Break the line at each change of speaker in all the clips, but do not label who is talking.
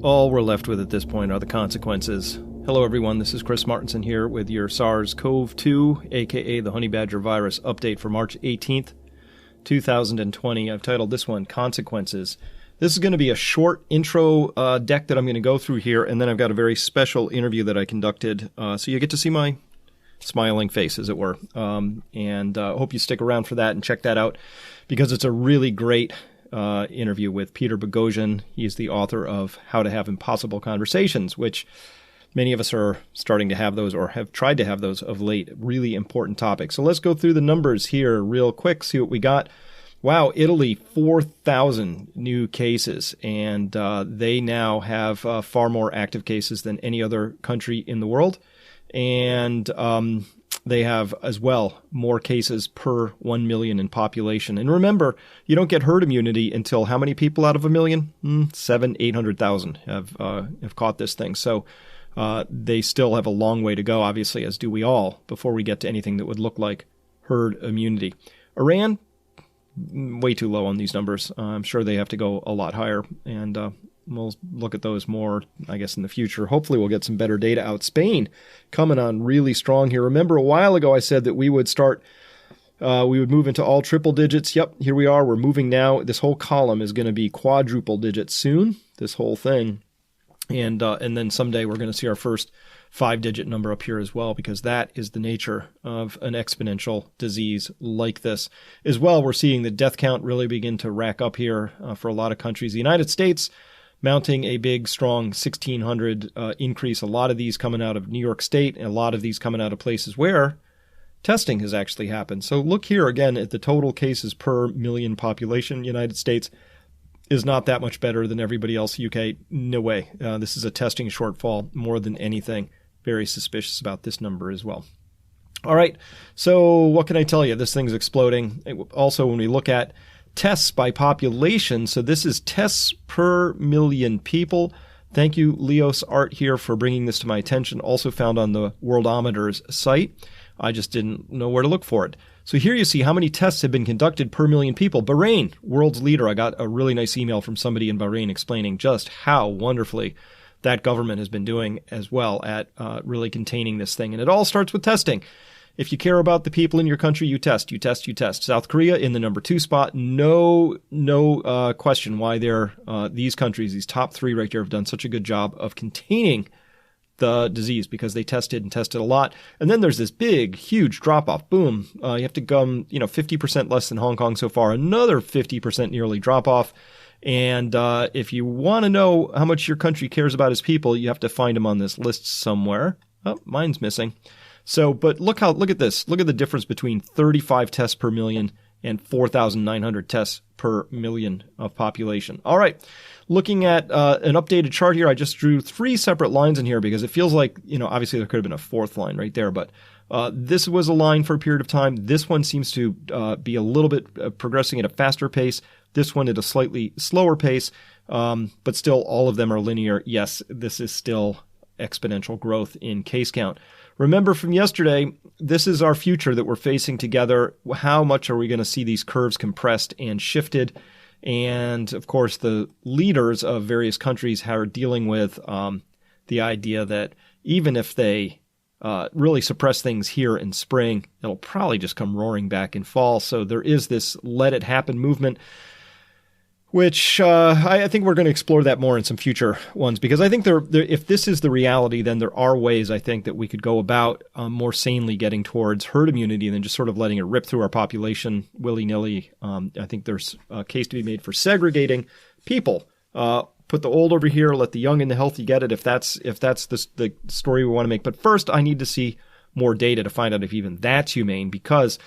All we're left with at this point are the consequences. Hello everyone, this is Chris Martinson here with your SARS-CoV-2, aka the honey badger virus update for March 18th, 2020. I've titled this one, Consequences. This is going to be a short intro deck that I'm going to go through here, and then I've got a very special interview that I conducted, so you get to see my smiling face, as it were. And hope you stick around for that and check that out, because it's a really great interview with Peter Bogosian. He's the author of How to Have Impossible Conversations, which many of us are starting to have those or have tried to have those of late. Really important topic. So let's go through the numbers here real quick, see what we got. Wow, Italy, 4,000 new cases, and they now have far more active cases than any other country in the world. And they have, as well, more cases per 1 million in population. And remember, you don't get herd immunity until how many people out of a million? 800,000 have caught this thing. So they still have a long way to go, obviously, as do we all, before we get to anything that would look like herd immunity. Iran, way too low on these numbers. I'm sure they have to go a lot higher, and we'll look at those more, I guess, in the future. Hopefully we'll get some better data out. Spain coming on really strong here. Remember a while ago I said that we would move into all triple digits. Yep, here we are. We're moving now. This whole column is going to be quadruple digits soon, this whole thing. And then someday we're going to see our first 5-digit number up here as well, because that is the nature of an exponential disease like this. As well, we're seeing the death count really begin to rack up here for a lot of countries. The United States mounting a big, strong 1,600 increase. A lot of these coming out of New York State, and a lot of these coming out of places where testing has actually happened. So look here again at the total cases per million population. United States is not that much better than everybody else. UK, no way. This is a testing shortfall more than anything. Very suspicious about this number as well. All right, so what can I tell you? This thing's exploding. Also, when we look at tests by population, so this is tests per million people. Thank you, Leos Art, here for bringing this to my attention. Also found on the Worldometer's site. I just didn't know where to look for it. So here you see how many tests have been conducted per million people. Bahrain, world's leader. I got a really nice email from somebody in Bahrain explaining just how wonderfully that government has been doing as well at really containing this thing. And it all starts with testing. If you care about the people in your country, you test, you test, you test. South Korea in the number 2 spot. No question why these countries, these top 3 right here, have done such a good job of containing the disease, because they tested and tested a lot. And then there's this big, huge drop-off. Boom. You have to come, 50% less than Hong Kong so far. Another 50% nearly drop-off. And if you want to know how much your country cares about its people, you have to find them on this list somewhere. Oh, mine's missing. So, but look at this. Look at the difference between 35 tests per million and 4,900 tests per million of population. All right. Looking at an updated chart here, I just drew 3 separate lines in here because it feels like, obviously there could have been a 4th line right there, but this was a line for a period of time. This one seems to be a little bit progressing at a faster pace. This one at a slightly slower pace, but still all of them are linear. Yes, this is still exponential growth in case count. Remember from yesterday, this is our future that we're facing together. How much are we going to see these curves compressed and shifted? And, of course, the leaders of various countries are dealing with the idea that even if they really suppress things here in spring, it'll probably just come roaring back in fall. So there is this let it happen movement, which I think we're going to explore that more in some future ones, because I think if this is the reality, then there are ways, I think, that we could go about more sanely getting towards herd immunity than just sort of letting it rip through our population willy-nilly. I think there's a case to be made for segregating people. Put the old over here, let the young and the healthy get it, if that's the story we want to make. But first, I need to see more data to find out if even that's humane, because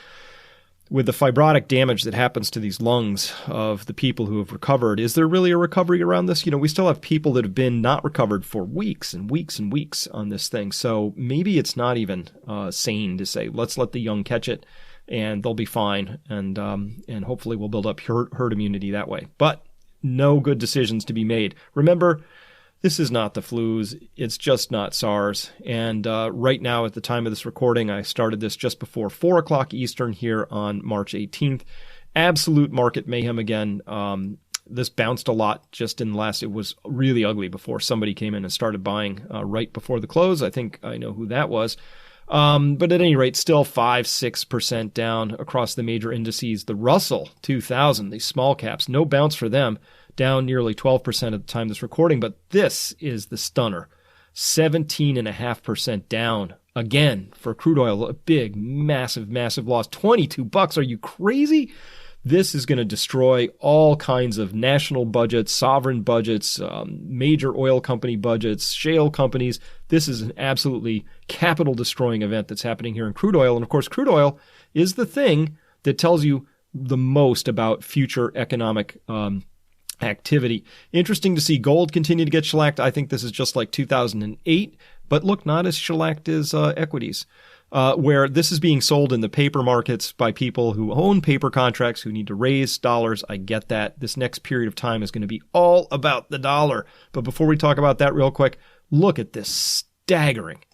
with the fibrotic damage that happens to these lungs of the people who have recovered, is there really a recovery around this? We still have people that have been not recovered for weeks and weeks and weeks on this thing. So maybe it's not even sane to say, let's let the young catch it and they'll be fine. And hopefully we'll build up herd immunity that way. But no good decisions to be made. Remember, this is not the flus. It's just not SARS. And right now, at the time of this recording, I started this just before 4 o'clock Eastern here on March 18th. Absolute market mayhem again. this bounced a lot just in the last, it was really ugly before somebody came in and started buying right before the close. I think I know who that was. But at any rate, still 5-6% down across the major indices. The Russell 2000, these small caps, no bounce for them, down nearly 12% at the time of this recording. But this is the stunner, 17.5% down again for crude oil. A big, massive, massive loss. $22. Are you crazy? This is going to destroy all kinds of national budgets, sovereign budgets, major oil company budgets, shale companies. This is an absolutely capital-destroying event that's happening here in crude oil. And of course, crude oil is the thing that tells you the most about future economic activity. Interesting to see gold continue to get shellacked. I think this is just like 2008, but look, not as shellacked as equities. Where this is being sold in the paper markets by people who own paper contracts who need to raise dollars. I get that. This next period of time is going to be all about the dollar. But before we talk about that real quick, look at this staggering,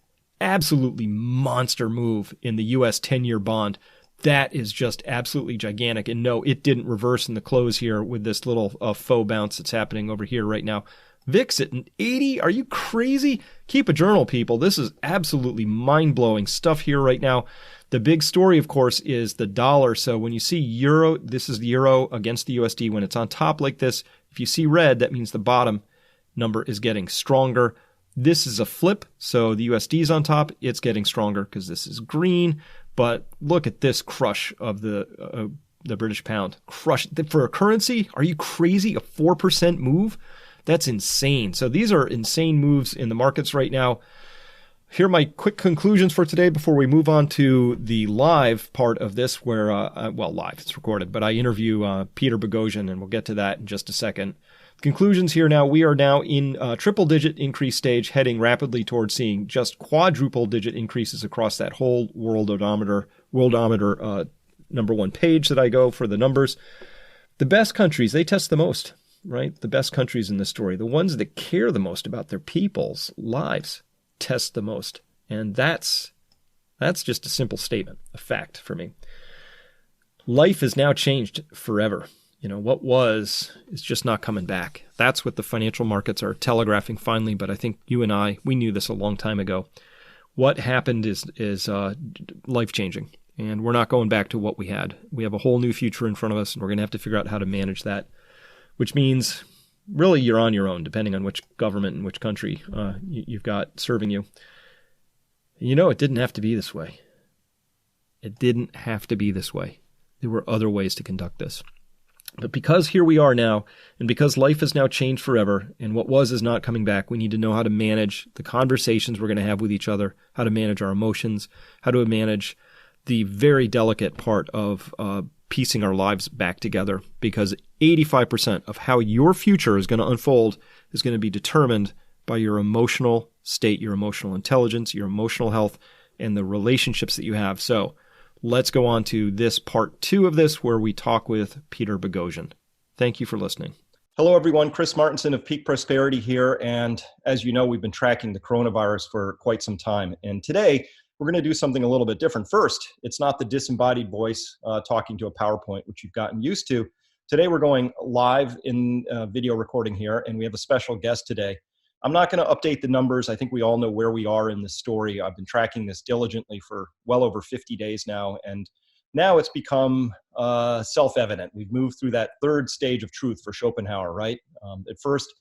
absolutely monster move in the U.S. 10-year bond. That is just absolutely gigantic. And no, it didn't reverse in the close here with this little faux bounce that's happening over here right now. VIX at an 80? Are you crazy? Keep a journal, people. This is absolutely mind-blowing stuff here right now. The big story, of course, is the dollar. So when you see euro, this is the euro against the USD. When it's on top like this, if you see red, that means the bottom number is getting stronger. This is a flip. So the USD is on top. It's getting stronger because this is green. But look at this crush of the British pound. Crush for a currency? Are you crazy? A 4% move? That's insane. So these are insane moves in the markets right now. Here are my quick conclusions for today before we move on to the live part of this where, live, it's recorded, but I interview Peter Bogosian, and we'll get to that in just a second. Conclusions here now. We are now in triple-digit increase stage, heading rapidly towards seeing just quadruple-digit increases across that whole worldometer number one page that I go for the numbers. The best countries, they test the most. Right? The best countries in this story, the ones that care the most about their people's lives, test the most. And that's just a simple statement, a fact for me. Life has now changed forever. You know, what was is just not coming back. That's what the financial markets are telegraphing finally, but I think you and I, we knew this a long time ago. What happened is life-changing, and we're not going back to what we had. We have a whole new future in front of us, and we're going to have to figure out how to manage that. Which means really you're on your own, depending on which government and which country you've got serving you. You know, it didn't have to be this way. It didn't have to be this way. There were other ways to conduct this. But because here we are now, and because life has now changed forever, and what was is not coming back, we need to know how to manage the conversations we're going to have with each other, how to manage our emotions, how to manage the very delicate part of piecing our lives back together, because 85% of how your future is going to unfold is going to be determined by your emotional state, your emotional intelligence, your emotional health, and the relationships that you have. So let's go on to this part 2 of this, where we talk with Peter Bogosian. Thank you for listening. Hello, everyone. Chris Martinson of Peak Prosperity here. And as you know, we've been tracking the coronavirus for quite some time. And today, we're going to do something a little bit different. First, it's not the disembodied voice talking to a PowerPoint, which you've gotten used to. Today, we're going live in video recording here, and we have a special guest today. I'm not going to update the numbers. I think we all know where we are in this story. I've been tracking this diligently for well over 50 days now, and now it's become self-evident. We've moved through that third stage of truth for Schopenhauer, right? At first,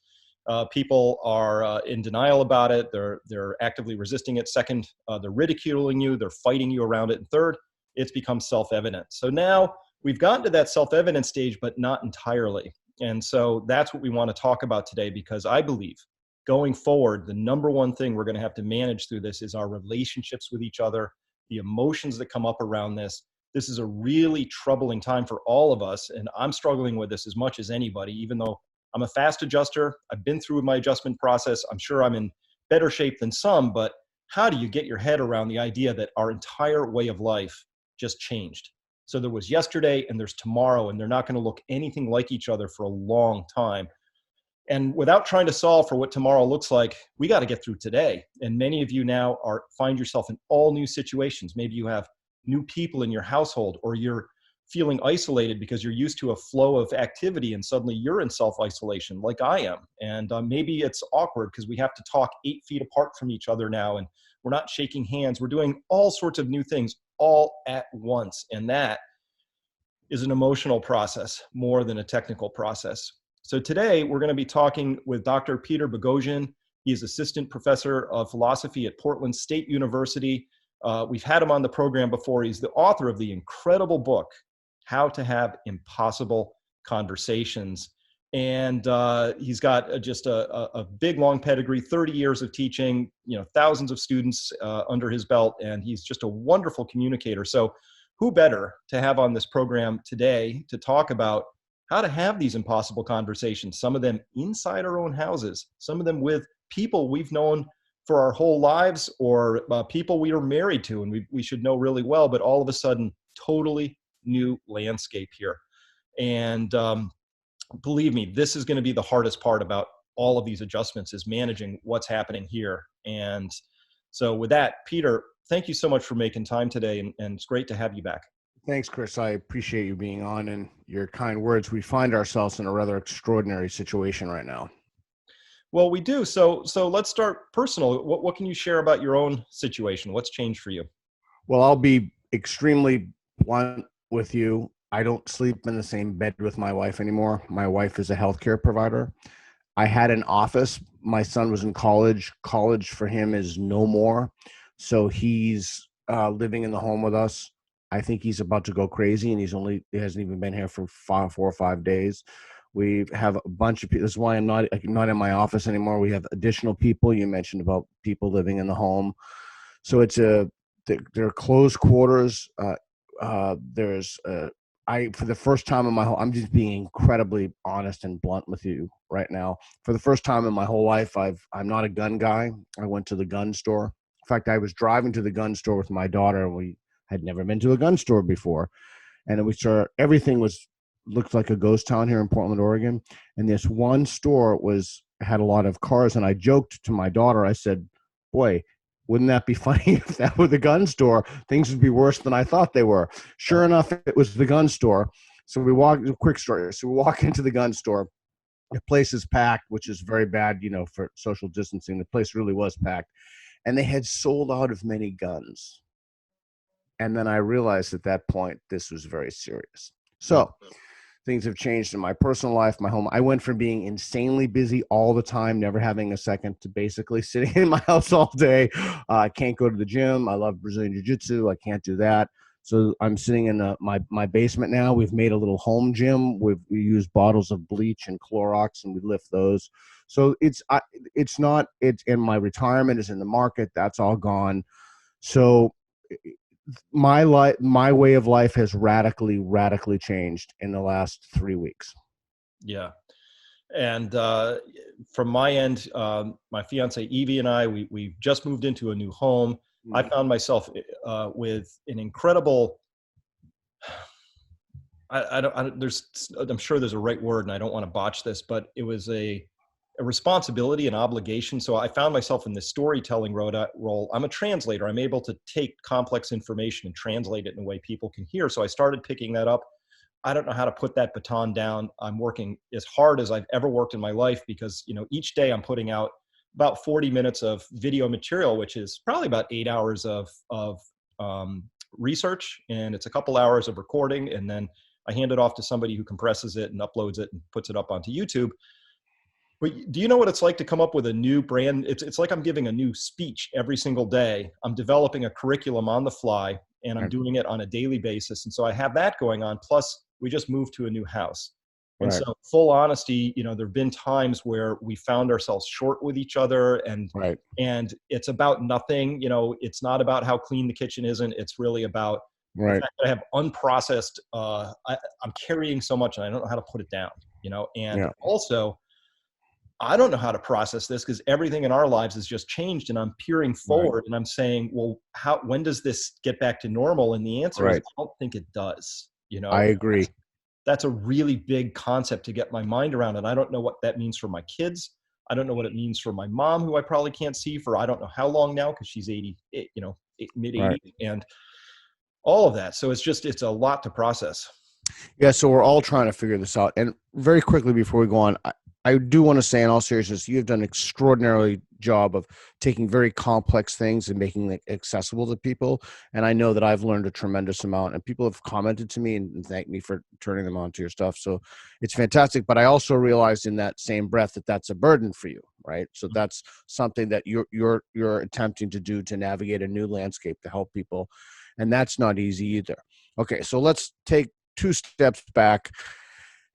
people are in denial about it. They're actively resisting it. Second, they're ridiculing you. They're fighting you around it. And third, it's become self-evident. So now we've gotten to that self-evident stage, but not entirely. And so that's what we want to talk about today, because I believe going forward, the number one thing we're going to have to manage through this is our relationships with each other, the emotions that come up around this. This is a really troubling time for all of us. And I'm struggling with this as much as anybody, even though I'm a fast adjuster. I've been through my adjustment process. I'm sure I'm in better shape than some, but how do you get your head around the idea that our entire way of life just changed? So there was yesterday and there's tomorrow, and they're not going to look anything like each other for a long time. And without trying to solve for what tomorrow looks like, we got to get through today. And many of you now find yourself in all new situations. Maybe you have new people in your household, or you're feeling isolated because you're used to a flow of activity and suddenly you're in self-isolation like I am. And maybe it's awkward because we have to talk 8 feet apart from each other now, and we're not shaking hands. We're doing all sorts of new things all at once. And that is an emotional process more than a technical process. So today we're going to be talking with Dr. Peter Bogosian. He is assistant professor of philosophy at Portland State University. We've had him on the program before. He's the author of the incredible book, How to Have Impossible Conversations. And he's got just a big, long pedigree, 30 years of teaching, thousands of students under his belt, and he's just a wonderful communicator. So who better to have on this program today to talk about how to have these impossible conversations, some of them inside our own houses, some of them with people we've known for our whole lives, or people we are married to and we should know really well, but all of a sudden, totally new landscape here. And believe me, this is going to be the hardest part about all of these adjustments, is managing what's happening here. And so with that, Peter, thank you so much for making time today, and it's great to have you back.
Thanks, Chris. I appreciate you being on and your kind words. We find ourselves in a rather extraordinary situation right now.
Well, we do. So let's start personal. What can you share about your own situation? What's changed for you?
Well, I'll be extremely blunt with you. I don't sleep in the same bed with my wife anymore. My wife is a healthcare provider. I had an office. My son was in college. College for him is no more. So he's living in the home with us. I think he's about to go crazy, and he hasn't even been here for 4 or 5 days. We have a bunch of people. That's why I'm not in my office anymore. We have additional people. You mentioned about people living in the home. So they're closed quarters. For the first time in my whole, I'm just being incredibly honest and blunt with you right now. For the first time in my whole life, I'm not a gun guy. I went to the gun store. In fact, I was driving to the gun store with my daughter. We had never been to a gun store before. And then everything looked like a ghost town here in Portland, Oregon. And this one store had a lot of cars. And I joked to my daughter, I said, boy, wouldn't that be funny if that were the gun store? Things would be worse than I thought they were. Sure enough, it was the gun store. So quick story. So we walk into the gun store. The place is packed, which is very bad, for social distancing. The place really was packed. And they had sold out of many guns. And then I realized at that point, this was very serious. So things have changed in my personal life, my home. I went from being insanely busy all the time, never having a second, to basically sitting in my house all day. I can't go to the gym. I love Brazilian Jiu-Jitsu. I can't do that. So I'm sitting in my basement now. We've made a little home gym. We use bottles of bleach and Clorox, and we lift those. So it's in my retirement is in the market. That's all gone. So my way of life has radically changed in the last 3 weeks.
Yeah. And from my end, my fiance Evie and I, we've just moved into a new home. I found myself with an incredible, I'm sure there's a right word, and I don't want to botch this, but it was a responsibility and obligation. So I found myself in this storytelling role. I'm a translator. I'm able to take complex information and translate it in a way people can hear. So I started picking that up. I don't know how to put that baton down. I'm working as hard as I've ever worked in my life because, each day I'm putting out about 40 minutes of video material, which is probably about 8 hours of research. And it's a couple hours of recording. And then I hand it off to somebody who compresses it and uploads it and puts it up onto YouTube. But do you know what it's like to come up with a new brand? It's like I'm giving a new speech every single day. I'm developing a curriculum on the fly, and I'm doing it on a daily basis. And so I have that going on. Plus, we just moved to a new house. And so full honesty, there have been times where we found ourselves short with each other, and it's about nothing. It's not about how clean the kitchen isn't. It's really about the fact that I have unprocessed, I'm carrying so much and I don't know how to put it down, and also, I don't know how to process this because everything in our lives has just changed, and I'm peering forward and I'm saying, well, when does this get back to normal? And the answer is, I don't think it does.
I agree.
That's a really big concept to get my mind around. And I don't know what that means for my kids. I don't know what it means for my mom, who I probably can't see for, I don't know how long now, because she's 80, mid 80s. And all of that. So it's a lot to process.
Yeah, so we're all trying to figure this out. And very quickly before we go on, I do want to say in all seriousness, you have done an extraordinary job of taking very complex things and making it accessible to people. And I know that I've learned a tremendous amount, and people have commented to me and thanked me for turning them on to your stuff. So it's fantastic. But I also realized in that same breath that that's a burden for you, right? So that's something that you're attempting to do to navigate a new landscape to help people. And that's not easy either. Okay, so let's take 2 steps back,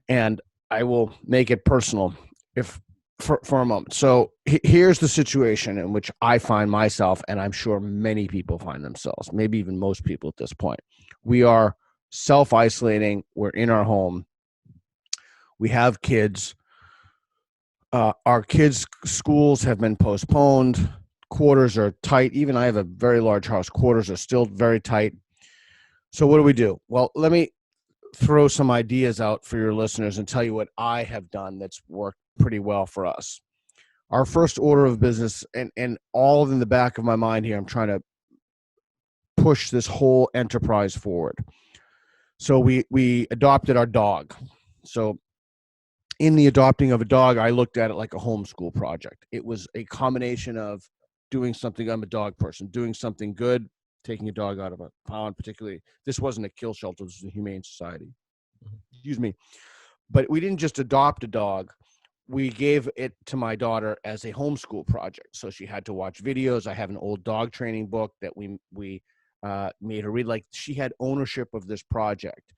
and I will make it personal if for a moment. So here's the situation in which I find myself, and I'm sure many people find themselves, maybe even most people at this point. We are self-isolating. We're in our home. We have kids. Our kids' schools have been postponed. Quarters are tight. Even I have a very large house. Quarters are still very tight. So what do we do? Well, let me throw some ideas out for your listeners and tell you what I have done that's worked pretty well for us. Our first order of business, and all in the back of my mind here, I'm trying to push this whole enterprise forward. So we adopted our dog. So in the adopting of a dog, I looked at it like a homeschool project. It was a combination of doing something, I'm a dog person, doing something good, taking a dog out of a pound, particularly. This wasn't a kill shelter, this was a humane society. Excuse me. But we didn't just adopt a dog. We gave it to my daughter as a homeschool project. So she had to watch videos. I have an old dog training book that we made her read. Like, she had ownership of this project.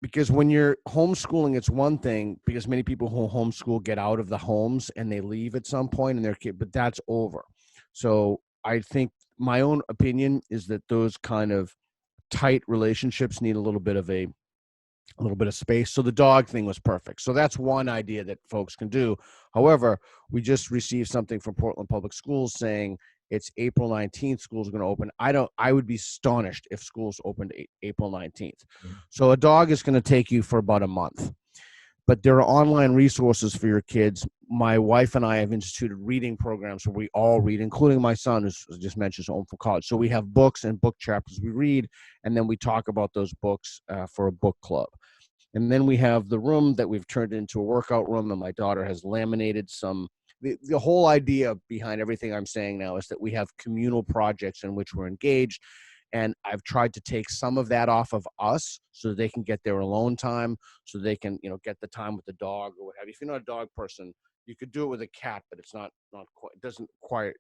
Because when you're homeschooling, it's one thing, because many people who homeschool get out of the homes and they leave at some point and their kid, but that's over. So I think my own opinion is that those kind of tight relationships need a little bit of space. So the dog thing was perfect. So that's one idea that folks can do. However, we just received something from Portland Public Schools saying it's April 19th, schools are going to open. I would be astonished if schools opened April 19th. So a dog is going to take you for about a month. But there are online resources for your kids. My wife and I have instituted reading programs where we all read, including my son, who's just mentioned, home for college. So we have books and book chapters we read, and then we talk about those books for a book club. And then we have the room that we've turned into a workout room, and my daughter has laminated some. The whole idea behind everything I'm saying now is that we have communal projects in which we're engaged. And I've tried to take some of that off of us so they can get their alone time, so they can, get the time with the dog or what have you. If you're not a dog person, you could do it with a cat, but it's not quite, it doesn't quite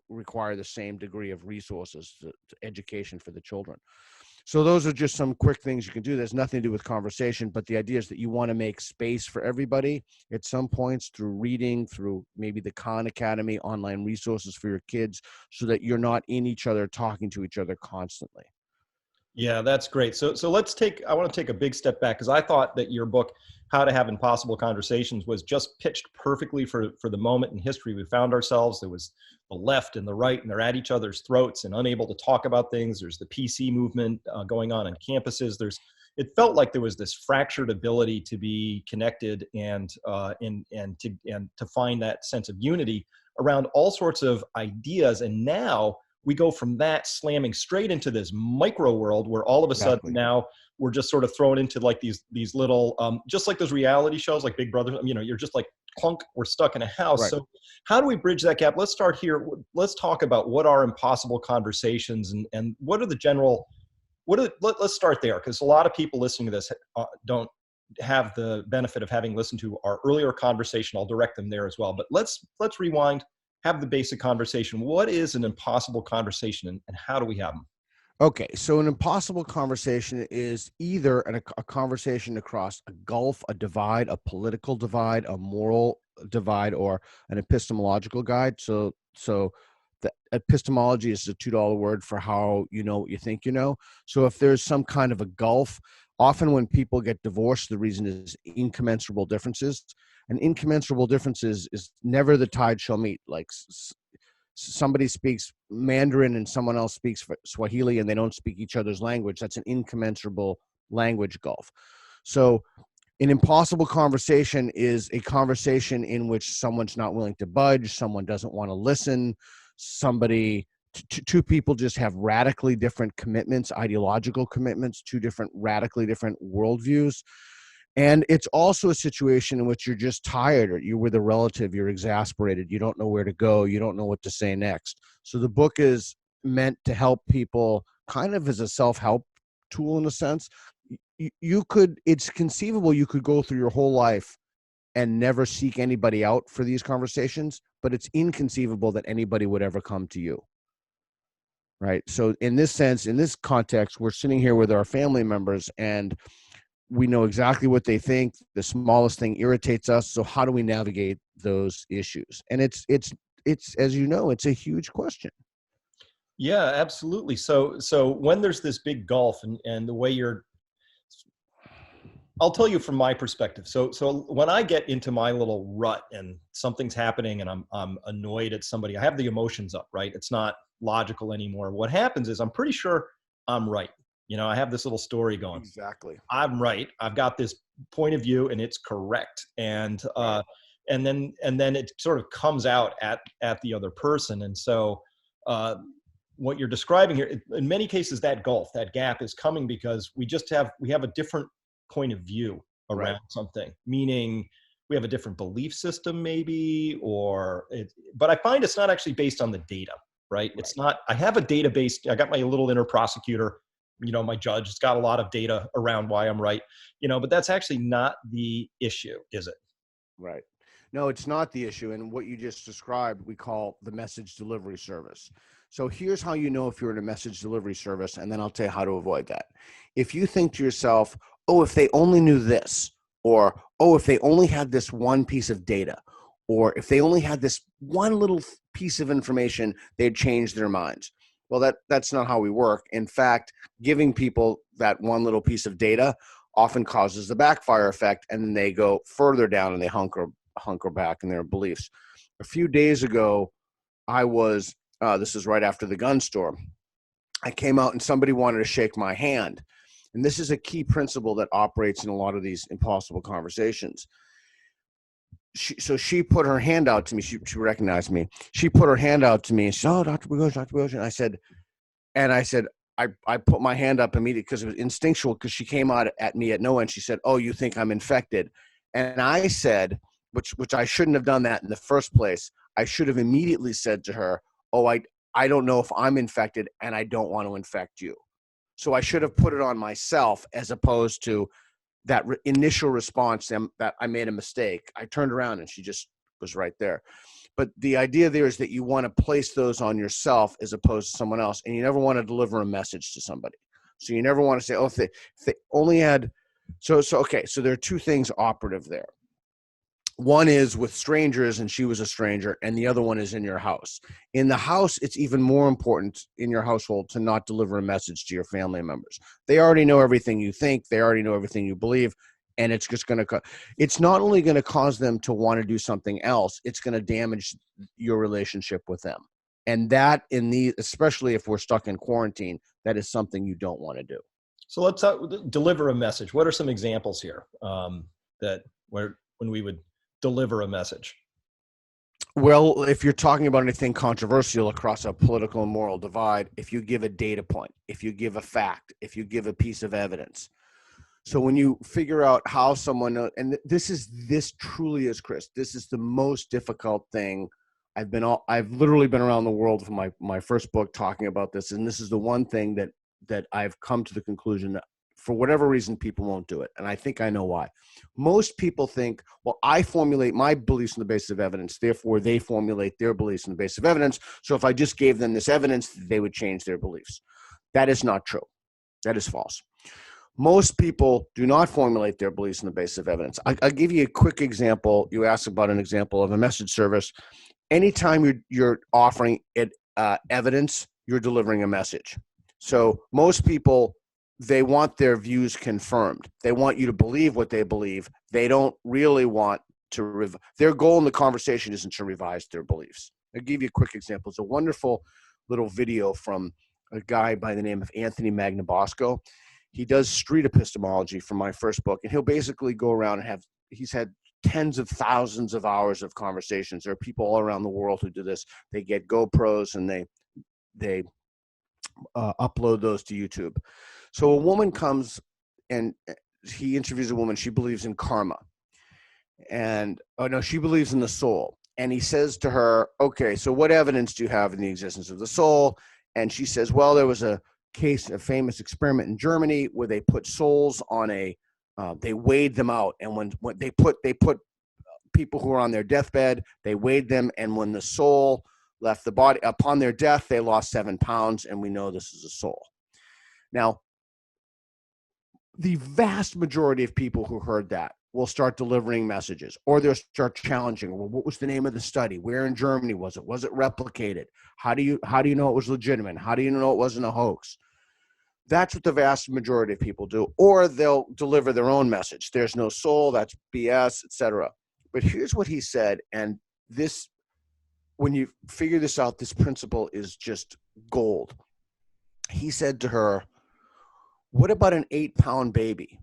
require the same degree of resources to education for the children. So those are just some quick things you can do. There's nothing to do with conversation, but the idea is that you want to make space for everybody at some points through reading, through maybe the Khan Academy, online resources for your kids, so that you're not in each other, talking to each other constantly.
Yeah, that's great. So I want to take a big step back, because I thought that your book, How to Have Impossible Conversations, was just pitched perfectly for the moment in history we found ourselves. There was the left and the right, and they're at each other's throats and unable to talk about things. There's the PC movement going on campuses. It felt like there was this fractured ability to be connected and to find that sense of unity around all sorts of ideas. And now we go from that slamming straight into this micro world where all of a sudden now we're just sort of thrown into like these little, just like those reality shows like Big Brother, you're just like clunk, we're stuck in a house. Right. So how do we bridge that gap? Let's start here. Let's talk about what are impossible conversations and what are the general, let's start there. Because a lot of people listening to this don't have the benefit of having listened to our earlier conversation. I'll direct them there as well, but let's rewind. Have the basic conversation. What is an impossible conversation, and how do we have them?
Okay, so an impossible conversation is either a conversation across a gulf, a divide, a political divide, a moral divide, or an epistemological guide. So the epistemology is a $2 word for how you know what you think you know. So if there's some kind of a gulf, often when people get divorced, the reason is incommensurable differences. And incommensurable differences is never the tide shall meet. Like somebody speaks Mandarin and someone else speaks Swahili and they don't speak each other's language. That's an incommensurable language gulf. So an impossible conversation is a conversation in which someone's not willing to budge, someone doesn't want to listen, somebody two people just have radically different commitments, ideological commitments, two different radically different worldviews. And it's also a situation in which you're just tired, or you're with a relative, you're exasperated, you don't know where to go, you don't know what to say next. So the book is meant to help people kind of as a self-help tool in a sense. You could, it's conceivable you could go through your whole life and never seek anybody out for these conversations, but it's inconceivable that anybody would ever come to you. Right. So in this sense, in this context, we're sitting here with our family members and we know exactly what they think. The smallest thing irritates us. So how do we navigate those issues? And it's, as you know, it's a huge question.
Yeah, absolutely. So when there's this big gulf and the way I'll tell you from my perspective. So when I get into my little rut and something's happening and I'm annoyed at somebody, I have the emotions up, right? It's not logical anymore. What happens is I'm pretty sure I'm right. I have this little story going.
Exactly.
I'm right. I've got this point of view and it's correct. And then it sort of comes out at the other person. And so what you're describing here, in many cases, that gulf, that gap is coming because we have a different point of view around something, meaning we have a different belief system maybe, but I find it's not actually based on the data, right? It's not, I have a database, I got my little inner prosecutor, my judge, it's got a lot of data around why I'm right, but that's actually not the issue, is it?
Right. No, it's not the issue. And what you just described, we call the message delivery service. So here's how you know if you're in a message delivery service, and then I'll tell you how to avoid that. If you think to yourself, oh, if they only knew this, or, oh, if they only had this one piece of data, or if they only had this one little piece of information, they'd change their minds. Well, that's not how we work. In fact, giving people that one little piece of data often causes the backfire effect, and then they go further down and they hunker back in their beliefs. A few days ago, I was, this is right after the gun store, I came out and somebody wanted to shake my hand. And this is a key principle that operates in a lot of these impossible conversations. She put her hand out to me. She recognized me. She put her hand out to me and she said, oh, Dr. Bogosian. I said, I put my hand up immediately because it was instinctual, because she came out at me at no end. She said, oh, you think I'm infected? And I said, which I shouldn't have done that in the first place. I should have immediately said to her, oh, I don't know if I'm infected and I don't want to infect you. So I should have put it on myself as opposed to that initial response that I made a mistake. I turned around and she just was right there. But the idea there is that you want to place those on yourself as opposed to someone else. And you never want to deliver a message to somebody. So you never want to say, oh, if they only had, okay. So there are two things operative there. One is with strangers, and she was a stranger, and the other one is in your house. In the house, it's even more important in your household to not deliver a message to your family members. They already know everything you think. They already know everything you believe. And it's just going to, it's not only going to cause them to want to do something else, it's going to damage your relationship with them. And that especially if we're stuck in quarantine, that is something you don't want to do.
So let's deliver a message. What are some examples here when we would deliver a message?
Well, if you're talking about anything controversial across a political and moral divide, if you give a data point, if you give a fact, if you give a piece of evidence. So when you figure out how someone knows, and this truly is, Chris, this is the most difficult thing. I've literally been around the world for my first book talking about this. And this is the one thing that I've come to the conclusion that for whatever reason, people won't do it. And I think I know why. Most people think, well, I formulate my beliefs on the basis of evidence. Therefore, they formulate their beliefs on the basis of evidence. So if I just gave them this evidence, they would change their beliefs. That is not true. That is false. Most people do not formulate their beliefs on the basis of evidence. I'll give you a quick example. You asked about an example of a message service. Anytime you're offering it evidence, you're delivering a message. So most people, they want their views confirmed. They want you to believe what they believe. They don't really want to their goal in the conversation isn't to revise their beliefs. I'll give you a quick example. It's a wonderful little video from a guy by the name of Anthony Magnabosco. He does street epistemology from my first book, and he'll basically go around and he's had tens of thousands of hours of conversations. There are people all around the world who do this. They get GoPros and they upload those to YouTube. So a woman comes and he interviews a woman. She believes in karma, and oh no, she believes in the soul. And he says to her, "Okay, so what evidence do you have in the existence of the soul?" And she says, "Well, there was a famous experiment in Germany where they put souls on they weighed them out, and when they put people who were on their deathbed, they weighed them, and when the soul left the body upon their death, they lost 7 pounds, and we know this is a soul." Now, the vast majority of people who heard that will start delivering messages, or they'll start challenging. Well, what was the name of the study? Where in Germany was it? Was it replicated? How do you know it was legitimate? How do you know it wasn't a hoax? That's what the vast majority of people do. Or they'll deliver their own message. There's no soul, that's BS, etc. But here's what he said, and this, when you figure this out, this principle is just gold. He said to her, "What about an 8-pound baby?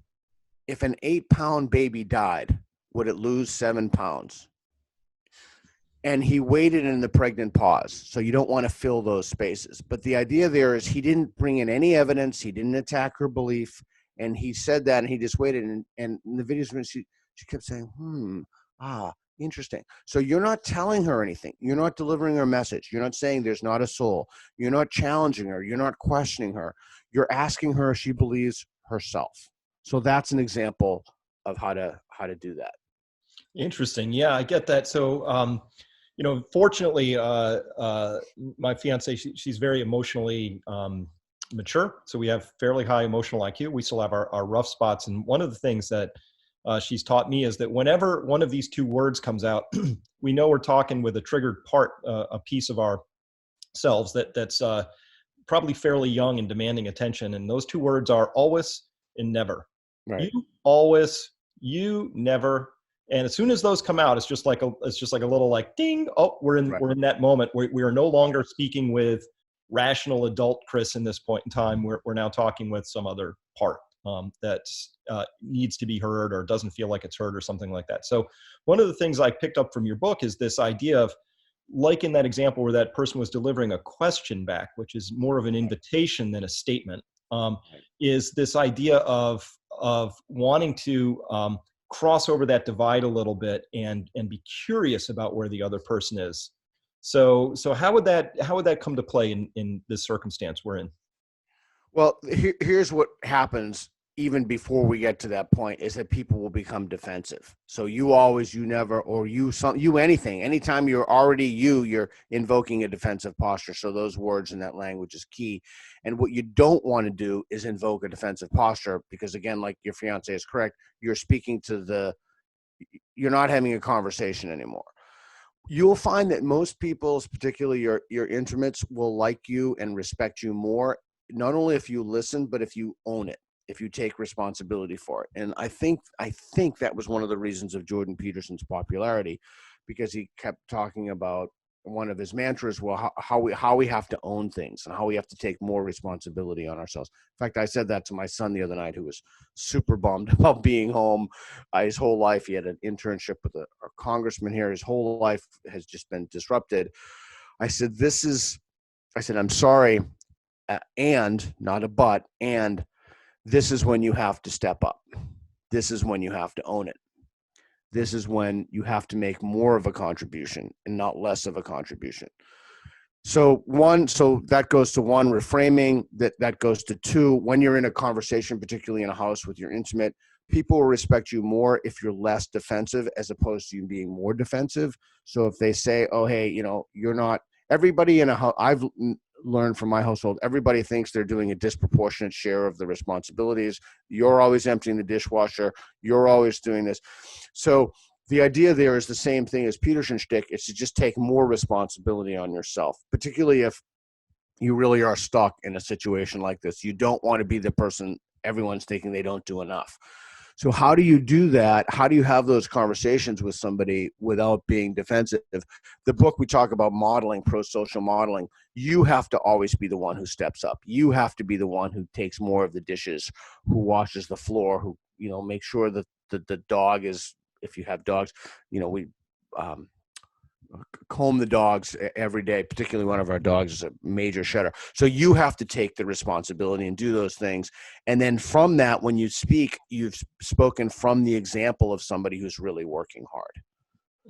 If an 8-pound baby died, would it lose 7 pounds?" And he waited in the pregnant pause. So you don't want to fill those spaces. But the idea there is he didn't bring in any evidence. He didn't attack her belief. And he said that, and he just waited. And in the videos, when she kept saying, interesting. So you're not telling her anything. You're not delivering her a message. You're not saying there's not a soul. You're not challenging her. You're not questioning her. You're asking her if she believes herself. So that's an example of how to do that.
Interesting. Yeah, I get that. So, fortunately, my fiance, she's very emotionally mature. So we have fairly high emotional IQ. We still have our rough spots. And one of the things that she's taught me is that whenever one of these two words comes out, we know we're talking with a triggered part, a piece of ourselves that's probably fairly young and demanding attention. And those two words are always and never.
Right.
You always, you never. And as soon as those come out, it's just like a little like ding. Oh, we're in that moment. We are no longer speaking with rational adult Chris in this point in time. We're now talking with some other part that needs to be heard or doesn't feel like it's heard or something like that. So one of the things I picked up from your book is this idea of, like in that example where that person was delivering a question back, which is more of an invitation than a statement, is this idea of wanting to cross over that divide a little bit and be curious about where the other person is. So how would that come to play in this circumstance we're in?
Well, here's what happens even before we get to that point is that people will become defensive. So you always, you never, or you anything. Anytime you're already you're invoking a defensive posture. So those words in that language is key. And what you don't want to do is invoke a defensive posture because, again, like your fiance is correct, you're speaking to you're not having a conversation anymore. You'll find that most people, particularly your intimates, will like you and respect you more, not only if you listen, but if you own it, if you take responsibility for it. And I think that was one of the reasons of Jordan Peterson's popularity, because he kept talking about one of his mantras, well, how we have to own things and how we have to take more responsibility on ourselves. In fact, I said that to my son the other night, who was super bummed about being home. His whole life, he had an internship with a congressman here. His whole life has just been disrupted. I said, I'm sorry, and not a but, and this is when you have to step up. This is when you have to own it. This is when you have to make more of a contribution and not less of a contribution. So that goes to one, reframing. That goes to two, when you're in a conversation, particularly in a house with your intimate, people will respect you more if you're less defensive as opposed to you being more defensive. So if they say, oh, hey, you're not, everybody in a house, I've learned from my household, everybody thinks they're doing a disproportionate share of the responsibilities. You're always emptying the dishwasher. You're always doing this. So the idea there is the same thing as Peterson's shtick. It's to just take more responsibility on yourself, particularly if you really are stuck in a situation like this. You don't want to be the person everyone's thinking they don't do enough. So how do you do that? How do you have those conversations with somebody without being defensive? The book, we talk about modeling, pro-social modeling. You have to always be the one who steps up. You have to be the one who takes more of the dishes, who washes the floor, who, make sure that the dog is, if you have dogs, we comb the dogs every day, particularly one of our dogs is a major shedder. So you have to take the responsibility and do those things. And then from that, when you speak, you've spoken from the example of somebody who's really working hard.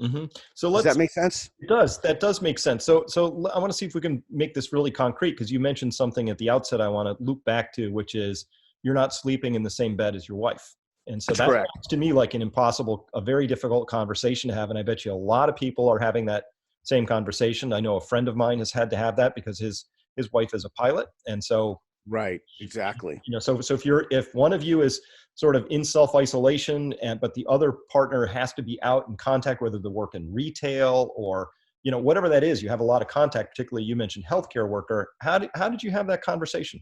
Mm-hmm. So
does that make sense?
It does. That does make sense. So I want to see if we can make this really concrete, because you mentioned something at the outset I want to loop back to, which is you're not sleeping in the same bed as your wife. And so that sounds to me like a very difficult conversation to have. And I bet you a lot of people are having that same conversation. I know a friend of mine has had to have that because his wife is a pilot. And so,
right, exactly.
So if one of you is sort of in self-isolation but the other partner has to be out in contact, whether they work in retail or, whatever that is, you have a lot of contact, particularly you mentioned healthcare worker. How did you have that conversation?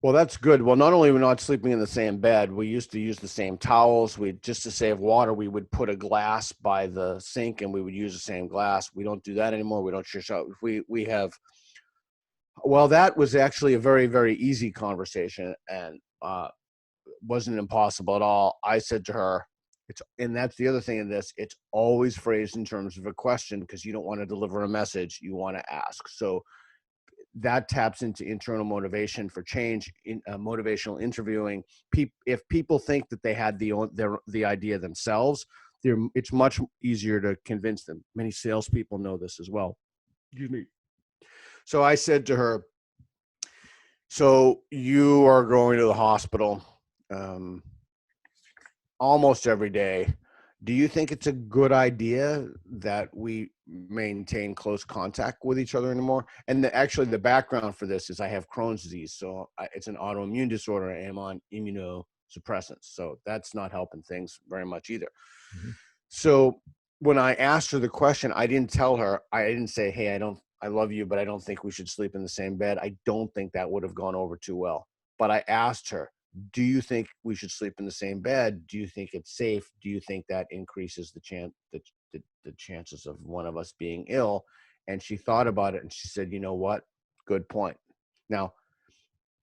Well, that's good. Well, not only are we not sleeping in the same bed, we used to use the same towels. Just to save water, we would put a glass by the sink and we would use the same glass. We don't do that anymore. We don't shush out. Well, that was actually a very, very easy conversation and wasn't impossible at all. I said to her, and that's the other thing in this, it's always phrased in terms of a question because you don't want to deliver a message, you want to ask. So that taps into internal motivation for change, in motivational interviewing. If people think that they had the idea themselves, it's much easier to convince them. Many salespeople know this as well. Excuse me. So I said to her, so you are going to the hospital almost every day. Do you think it's a good idea that we maintain close contact with each other anymore? And actually, the background for this is I have Crohn's disease. So it's an autoimmune disorder. I am on immunosuppressants. So that's not helping things very much either. Mm-hmm. So when I asked her the question, I didn't say, hey, I love you, but I don't think we should sleep in the same bed. I don't think that would have gone over too well. But I asked her, do you think we should sleep in the same bed? Do you think it's safe? Do you think that increases the chances of one of us being ill? And she thought about it and she said, you know what? Good point. Now,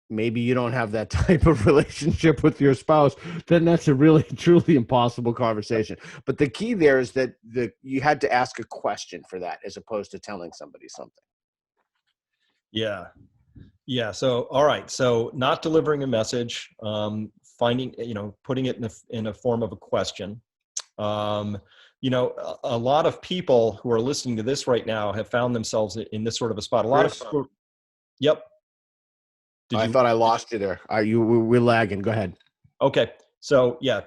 maybe you don't have that type of relationship with your spouse, then that's a really, truly impossible conversation. But the key there is that you had to ask a question for that as opposed to telling somebody something.
Yeah. Yeah. So, all right. So not delivering a message, putting it in a form of a question. A lot of people who are listening to this right now have found themselves in this sort of a spot. A lot of people. Yep.
I thought I lost you there. We're lagging. Go ahead.
Okay. So yeah,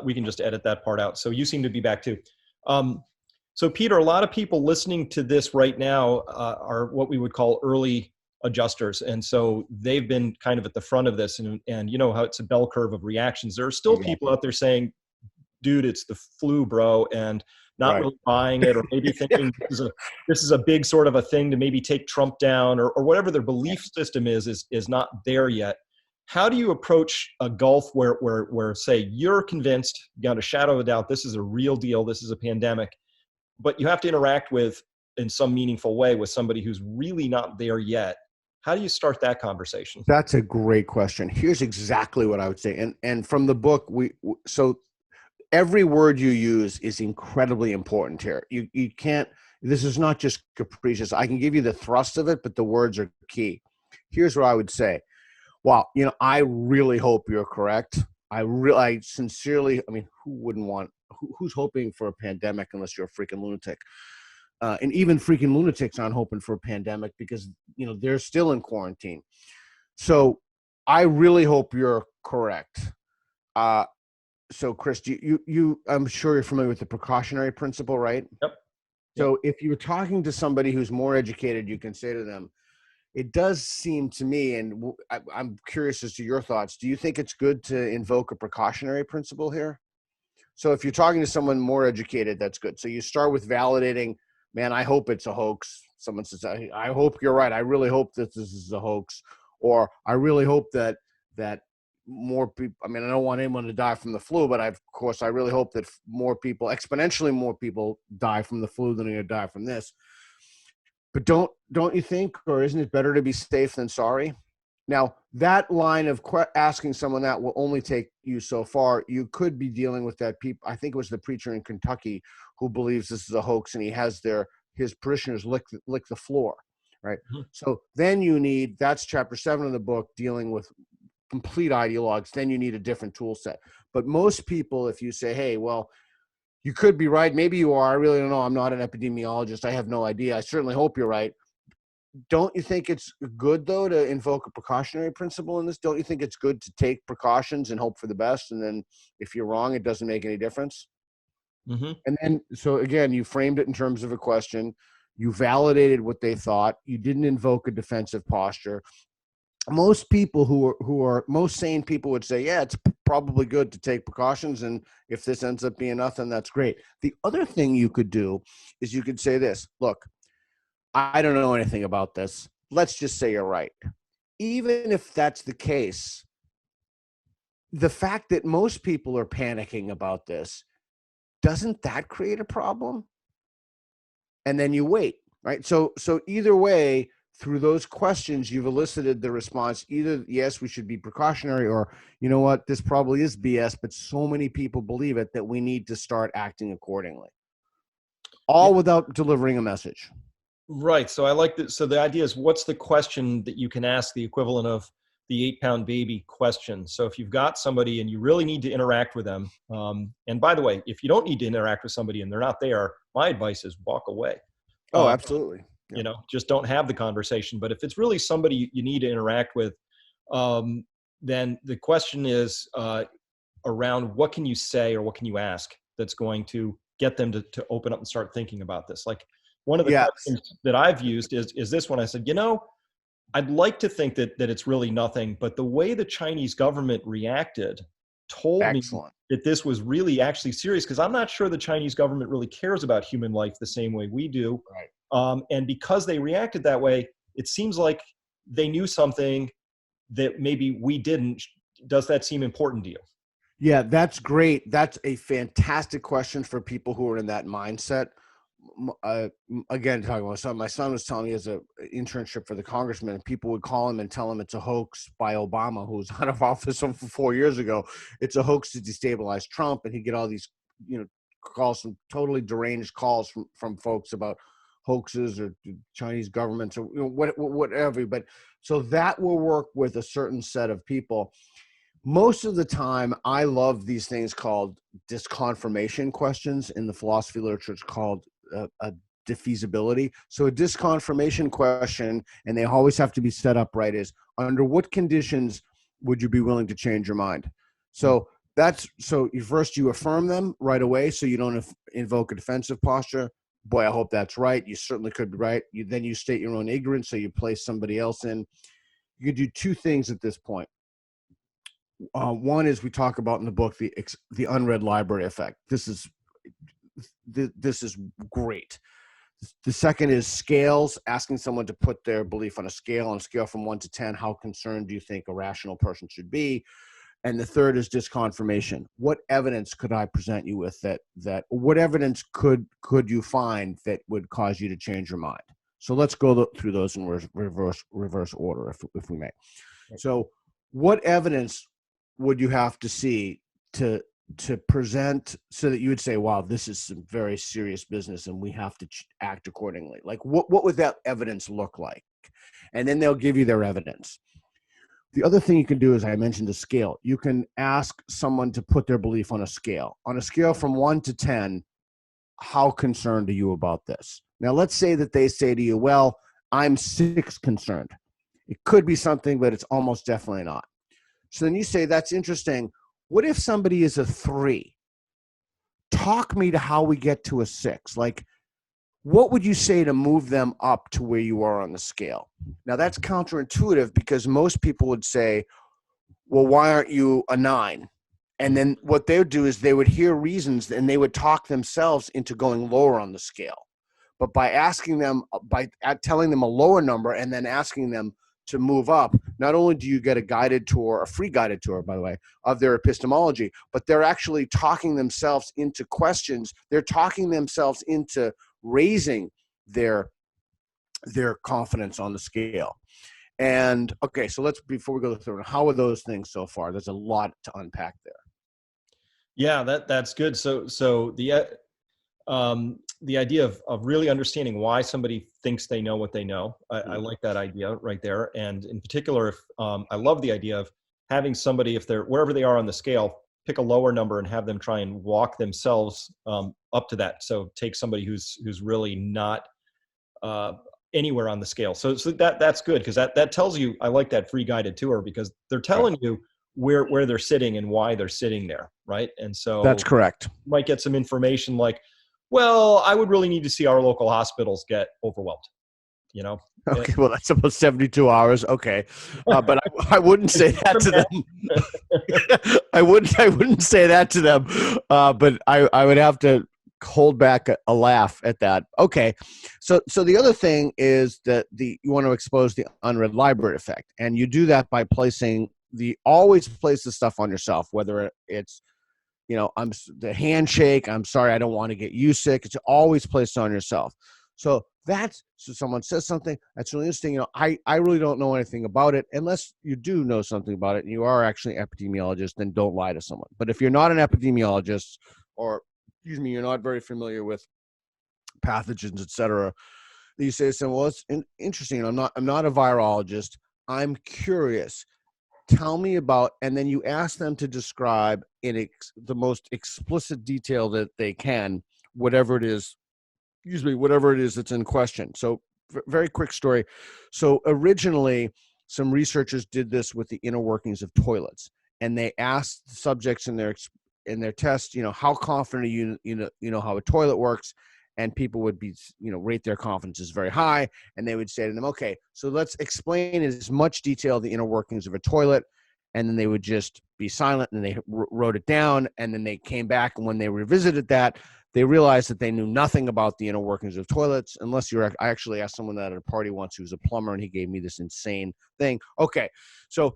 we can just edit that part out. So you seem to be back too. So Peter, a lot of people listening to this right now are what we would call early adjusters. And so they've been kind of at the front of this and you know how it's a bell curve of reactions. There are still people out there saying, dude, it's the flu, bro. And not really buying it, or maybe thinking this is a big sort of a thing to maybe take Trump down, or whatever their belief system is not there yet. How do you approach a gulf where say you're convinced, beyond a shadow of a doubt, this is a real deal, this is a pandemic, but you have to interact with, in some meaningful way, with somebody who's really not there yet? How do you start that conversation?
That's a great question. Here's exactly what I would say. And from the book, so every word you use is incredibly important here. You can't, this is not just capricious. I can give you the thrust of it, but the words are key. Here's what I would say. Wow, I really hope you're correct. I sincerely, who wouldn't want, who's hoping for a pandemic unless you're a freaking lunatic? And even freaking lunatics aren't hoping for a pandemic because, they're still in quarantine. So I really hope you're correct. So Chris, you I'm sure you're familiar with the precautionary principle, right?
Yep.
So if you're talking to somebody who's more educated, you can say to them, it does seem to me, and I'm curious as to your thoughts, do you think it's good to invoke a precautionary principle here? So if you're talking to someone more educated, that's good. So you start with validating, man, I hope it's a hoax. Someone says, I hope you're right. I really hope that this is a hoax. Or I really hope that more people, I don't want anyone to die from the flu, but of course, I really hope that exponentially more people die from the flu than are going to die from this. But don't you think, or isn't it better to be safe than sorry? Now, that line of asking someone that will only take you so far. You could be dealing with that I think it was the preacher in Kentucky who believes this is a hoax, and he has his parishioners lick the floor, right?
Mhm.
So then that's chapter 7 of the book, dealing with complete ideologues. Then you need a different tool set. But most people, if you say, hey, well, you could be right, maybe you are, I really don't know, I'm not an epidemiologist, I have no idea, I certainly hope you're right. Don't you think it's good, though, to invoke a precautionary principle in this? Don't you think it's good to take precautions and hope for the best, and then if you're wrong, it doesn't make any difference?
Mm-hmm.
And then, so again, you framed it in terms of a question, you validated what they thought, you didn't invoke a defensive posture. Most people who are most sane people would say, yeah, it's probably good to take precautions, and if this ends up being nothing, that's great. The other thing you could do is you could say this: look, I don't know anything about this, let's just say you're right. Even if that's the case, the fact that most people are panicking about this, doesn't that create a problem? And then you wait, right? So either way, through those questions, you've elicited the response: either yes, we should be precautionary, or you know what, this probably is BS, but so many people believe it that we need to start acting accordingly,
Yeah.
all without delivering a message.
Right. So I like that. So the idea is, what's the question that you can ask, the equivalent of the 8-pound baby question? So if you've got somebody and you really need to interact with them, and by the way, if you don't need to interact with somebody and they're not there, my advice is walk away.
Oh,
Um,
absolutely. Yeah.
just don't have the conversation. But if it's really somebody you need to interact with, um, then the question is around what can you say or what can you ask that's going to get them to open up and start thinking about this. Like, one of the
Yes.
questions that I've used is this one. I said, I'd like to think that it's really nothing, but the way the Chinese government reacted told me
Excellent.
that this was really actually serious, because I'm not sure the Chinese government really cares about human life the same way we do.
Right.
And because they reacted that way, it seems like they knew something that maybe we didn't. Does that seem important to you?
Yeah, that's great. That's a fantastic question for people who are in that mindset. Again, talking about my son was telling me, he has an internship for the congressman, and people would call him and tell him it's a hoax by Obama, who was out of office for 4 years ago. It's a hoax to destabilize Trump, and he'd get all these, calls, some totally deranged calls from folks about hoaxes or Chinese governments or whatever. But so that will work with a certain set of people. Most of the time, I love these things called disconfirmation questions. In the philosophy literature, it's called a defeasibility. So a disconfirmation question, and they always have to be set up right, is under what conditions would you be willing to change your mind? So you affirm them right away, so you don't invoke a defensive posture. Boy, I hope that's right. You certainly could be right. Then you state your own ignorance, so you place somebody else in. You could do two things at this point. One is, we talk about in the book, the unread library effect. This is great. The second is scales, asking someone to put their belief on a scale from 1 to 10. How concerned do you think a rational person should be? And the third is disconfirmation. What evidence could I present you with that what evidence could you find that would cause you to change your mind? So let's go through those in reverse order, if we may. So what evidence would you have to see to present so that you would say, wow, this is some very serious business and we have to act accordingly? Like, what would that evidence look like? And then they'll give you their evidence. The other thing you can do is, I mentioned a scale. You can ask someone to put their belief on a scale. On a scale from 1 to 10, how concerned are you about this? Now, let's say that they say to you, well, I'm 6 concerned. It could be something, but it's almost definitely not. So then you say, that's interesting. What if somebody is a 3? Talk me to how we get to a 6. Like, what would you say to move them up to where you are on the scale? Now, that's counterintuitive, because most people would say, well, why aren't you a 9? And then what they would do is they would hear reasons, and they would talk themselves into going lower on the scale. But by telling them a lower number and then asking them to move up, not only do you get a free guided tour, by the way, of their epistemology, but they're actually talking themselves into questions. They're talking themselves into raising their confidence on the scale. And okay, so before we go through, how are those things so far? There's a lot to unpack there.
Yeah, that's good. So the the idea of really understanding why somebody thinks they know what they know. I like that idea right there. And in particular, if I love the idea of having somebody, if they're wherever they are on the scale, pick a lower number and have them try and walk themselves up to that. So take somebody who's really not anywhere on the scale. So that's good, because that tells you, I like that free guided tour, because they're telling you where they're sitting and why they're sitting there, right? And so
that's correct.
You might get some information like, well, I would really need to see our local hospitals get overwhelmed, you know?
Okay, well, that's about 72 hours. Okay. But I wouldn't say that to them. I wouldn't say that to them. But I would have to hold back a laugh at that. Okay. So the other thing is that you want to expose the unread library effect. And you do that by always place the stuff on yourself, whether it's, I'm the handshake. I'm sorry, I don't want to get you sick. It's always placed on yourself. So someone says something that's really interesting. I really don't know anything about it, unless you do know something about it and you are actually an epidemiologist. Then don't lie to someone. But if you're not an epidemiologist, or you're not very familiar with pathogens, etc., you say to someone, well, it's interesting. I'm not a virologist. I'm curious. Tell me about, and then you ask them to describe in the most explicit detail that they can, whatever it is that's in question. So very quick story. So originally, some researchers did this with the inner workings of toilets, and they asked subjects in their test, how confident are you know how a toilet works, and people would be, rate their confidence as very high, and they would say to them, okay, so let's explain in as much detail the inner workings of a toilet. And then they would just be silent, and they wrote it down. And then they came back, and when they revisited that, they realized that they knew nothing about the inner workings of toilets, I actually asked someone that at a party once who was a plumber, and he gave me this insane thing. Okay. So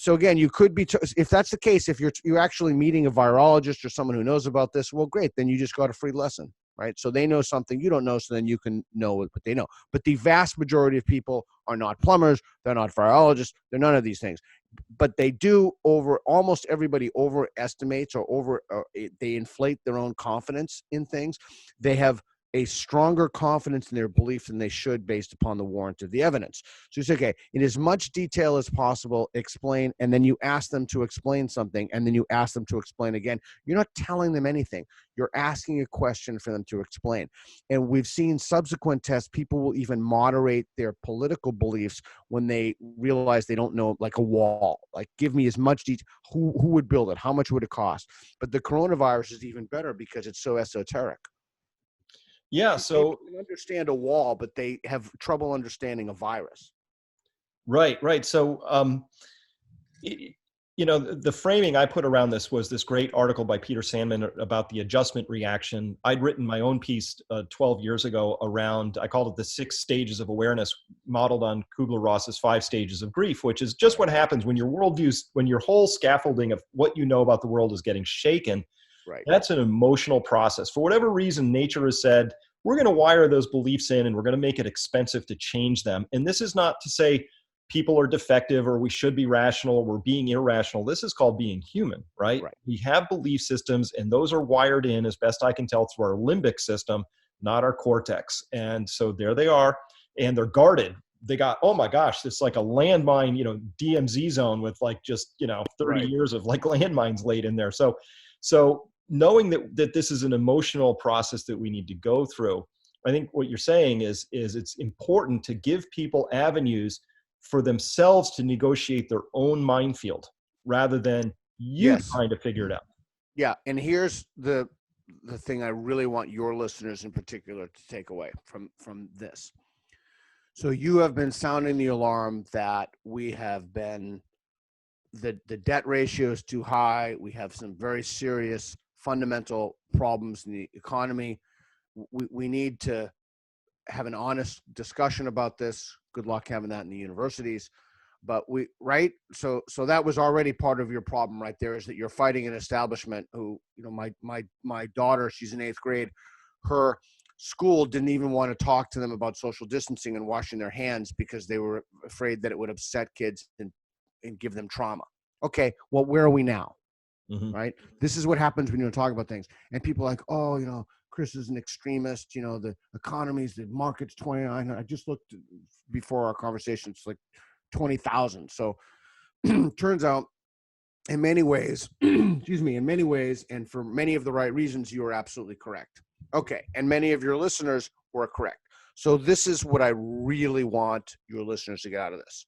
again, you could be, if that's the case, if you're actually meeting a virologist or someone who knows about this, well, great. Then you just got a free lesson, right? So they know something you don't know, so then you can know what they know. But the vast majority of people are not plumbers. They're not virologists. They're none of these things. But they do almost everybody overestimates or they inflate their own confidence in things. They have a stronger confidence in their belief than they should based upon the warrant of the evidence. So you say, okay, in as much detail as possible, explain, and then you ask them to explain something, and then you ask them to explain again. You're not telling them anything. You're asking a question for them to explain. And we've seen subsequent tests, people will even moderate their political beliefs when they realize they don't know, like a wall. Like, give me as much detail. Who would build it? How much would it cost? But the coronavirus is even better because it's so esoteric.
Yeah, so
people can understand a wall, but they have trouble understanding a virus.
Right. So, the framing I put around this was this great article by Peter Sandman about the adjustment reaction. I'd written my own piece 12 years ago around, I called it the 6 stages of awareness, modeled on Kubler-Ross's 5 stages of grief, which is just what happens when your worldview, when your whole scaffolding of what you know about the world is getting shaken.
Right.
That's an emotional process. For whatever reason, nature has said, we're going to wire those beliefs in, and we're going to make it expensive to change them. And this is not to say people are defective or we should be rational or we're being irrational. This is called being human, right? We have belief systems, and those are wired in, as best I can tell, through our limbic system, not our cortex. And so there they are, and they're guarded. They got, oh my gosh, it's like a landmine, DMZ zone with like just, 30 years of like landmines laid in there. So knowing that this is an emotional process that we need to go through, I think what you're saying is it's important to give people avenues for themselves to negotiate their own minefield rather than you trying to figure it out.
Yeah, and here's the thing I really want your listeners in particular to take away from this. So you have been sounding the alarm that we have been, the debt ratio is too high. We have some very serious fundamental problems in the economy. We need to have an honest discussion about this. Good luck having that in the universities. But so that was already part of your problem right there, is that you're fighting an establishment who, my daughter, she's in 8th grade, her school didn't even want to talk to them about social distancing and washing their hands because they were afraid that it would upset kids and give them trauma. Okay, well, where are we now?
Mm-hmm.
Right? This is what happens when you're talking about things. And people are like, oh, Chris is an extremist. You know, the economies, the market's 29. I just looked before our conversation. It's like 20,000. So turns out, in many ways, excuse me, in many ways, and for many of the right reasons, you are absolutely correct. Okay, and many of your listeners were correct. So this is what I really want your listeners to get out of this.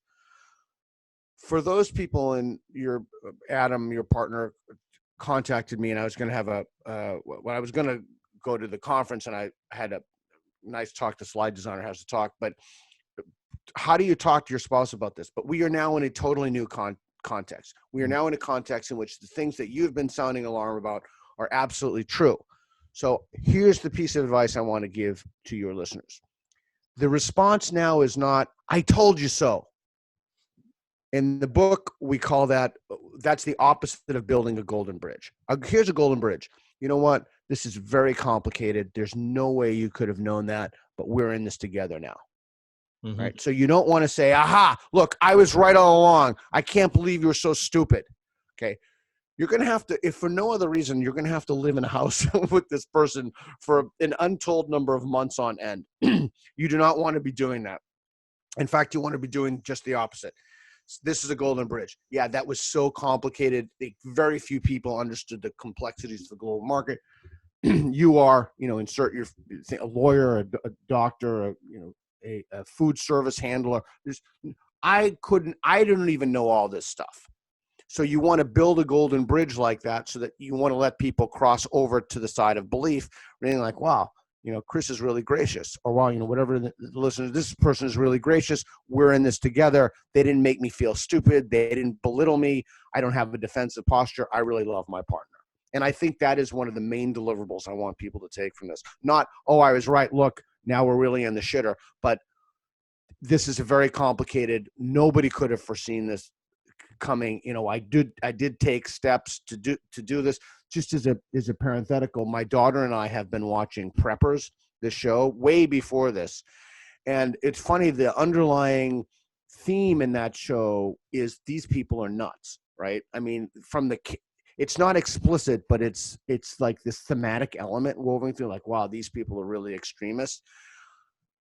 For those people, and Adam, your partner, contacted me, and I was going to have when I was going to go to the conference, and I had a nice talk. The slide designer has to talk, but how do you talk to your spouse about this? But we are now in a totally new context. We are now in a context in which the things that you've been sounding alarm about are absolutely true. So here's the piece of advice I want to give to your listeners. The response now is not, I told you so. In the book, we call that's the opposite of building a golden bridge. Here's a golden bridge. You know what? This is very complicated. There's no way you could have known that, but we're in this together now. Mm-hmm. Right? So you don't want to say, aha, look, I was right all along. I can't believe you were so stupid. Okay. You're going to have to, if for no other reason, you're going to have to live in a house with this person for an untold number of months on end. You do not want to be doing that. In fact, you want to be doing just the opposite. This is a golden bridge. Yeah, that was so complicated. Very few people understood the complexities of the global market. You are, insert a lawyer, a doctor, a food service handler. I didn't even know all this stuff. So you want to build a golden bridge like that so that you want to let people cross over to the side of belief, being like, wow, Chris is really gracious, or wow, whatever the listeners, this person is really gracious. We're in this together. They didn't make me feel stupid. They didn't belittle me. I don't have a defensive posture. I really love my partner. And I think that is one of the main deliverables I want people to take from this. Not, oh, I was right. Look, now we're really in the shitter. But this is a very complicated. Nobody could have foreseen this coming. I did take steps to do this. Just as a parenthetical, my daughter and I have been watching Preppers, the show, way before this. And it's funny, the underlying theme in that show is these people are nuts, right? I mean, it's not explicit, but it's like this thematic element woven through, like, wow, these people are really extremists.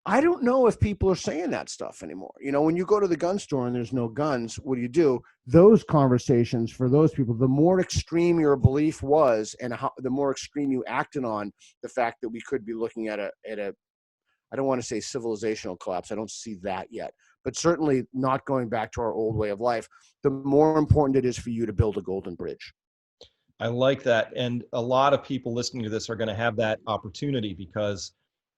I don't know if people are saying that stuff anymore. When you go to the gun store and there's no guns, what do? Those conversations for those people, the more extreme your belief was and the more extreme you acted on the fact that we could be looking at I don't want to say civilizational collapse. I don't see that yet, but certainly not going back to our old way of life. The more important it is for you to build a golden bridge.
I like that. And a lot of people listening to this are going to have that opportunity because